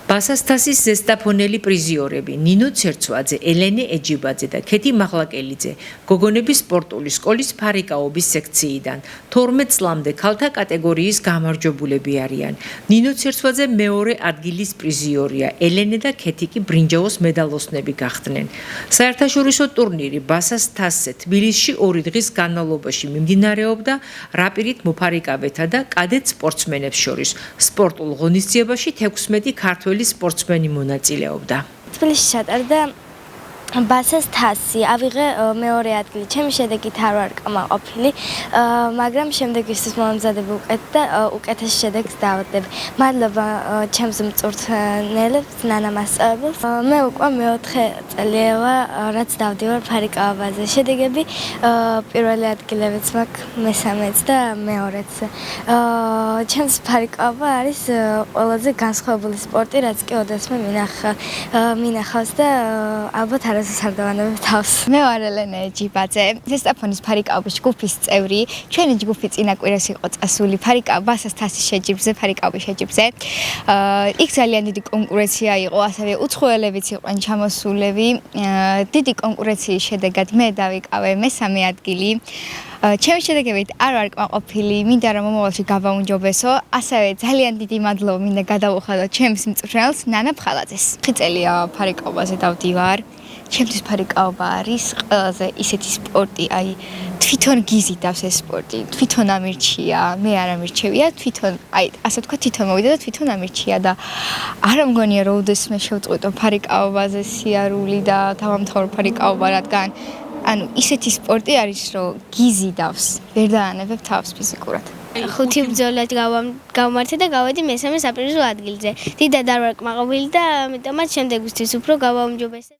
ბასასთასის ზესტაფონელი პრიზიორები ნინო ცერცვაძე, ელენე ეჯიბაძე და ქეთი მაღლაკელიძე გოგონების სპორტული სკოლის ფარიკაობის სექციიდან 12 წლამდე ქალთა კატეგორიის გამარჯვებულები არიან. ნინო ცერცვაძე მეორე ადგილის პრიზიორია, ელენე და ქეთი კი ბრინჯაოს მედალოსნები გახდნენ. საერთაშორისო ტურნირი ბასასთასზე თბილისში 2 დღის განმავლობაში მიმდინარეობდა რაპირით მოფარიკავეთა და კადეტ სპორტსმენებს შორის. სპორტულ ღონისძიებაში 16 ქართველი სპორტსმენი მონაწილეობდა. თბილისში ჩატარდა ბასასთასი, ავიღე მეორე ადგილი. ჩემი შედეგით არ ვარ კმაყოფილი, მაგრამ შემდეგისთვის მომამზადებ უკეთეს შედეგს დავადებ. მადლობა ჩემს მწვრთნელებს, ნანამასწავლებელს. მე უკვე მეოთხე წელია, რაც დავდივარ ფარიკაობაზე. შედეგები პირველი ადგილებიც მაქვს, მესამეც და მეორეც. ჩემს ფარიკაობა არის ყველაზე განსხვავებული სპორტი, რაც კი ოდესმე მინახავს და ალბათ სარდავანებებ თავს. მე ვარ ელენე ეჯიბაძე, ზესტაფონის ფარიკაობის ჯგუფის წევრი. ჩვენი ჯგუფი წინა კვირას იყო წასული ბასასთასის შეჯიბრზე, ფარიკაობის შეჯიბრზე. იქ ძალიან დიდი კონკურენცია იყო, ასევე უცხოელებიც იყვნენ ჩამოსულები. დიდი კონკურენციის შედეგად მე დავიკავე მესამე ადგილი. ჩემი შედეგებით არ ვარ კმაყოფილი, მინდა რომ მომავალში გავაუმჯობესო. ასევე ძალიან დიდი მადლობა მინდა გადავუხადო ჩემს მწვრთნელს ნანა ფხალაძეს. 9 წელია ფარიკაობაზე დავდივარ. ჩემთვის ფარიკაობა არის ყველაზე ისეთი სპორტი, აი თვითონ გიზიდავს ეს სპორტი, თვითონ ამირჩია, მე არ ამირჩევია, თვითონ, აი ასე თქვა, თვითონ მოვიდა და თვითონ ამირჩია და არ მგონია რომ უდესმე შევწყვიტო ფარიკაობაზე სიარული და დავამთავრო ფარიკაობა, რადგან ანუ ისეთი სპორტი არის, რომ გიზიდავს, ვერ დაანებებ თავს ფიზიკურად. 5 ბრძოლად გავმართე და გავედი მესამე საპირისო ადგილზე. დიდად არ ვარ კმაყოფილი და ამიტომაც შემდეგისთვის უფრო გავაუმჯობესებ.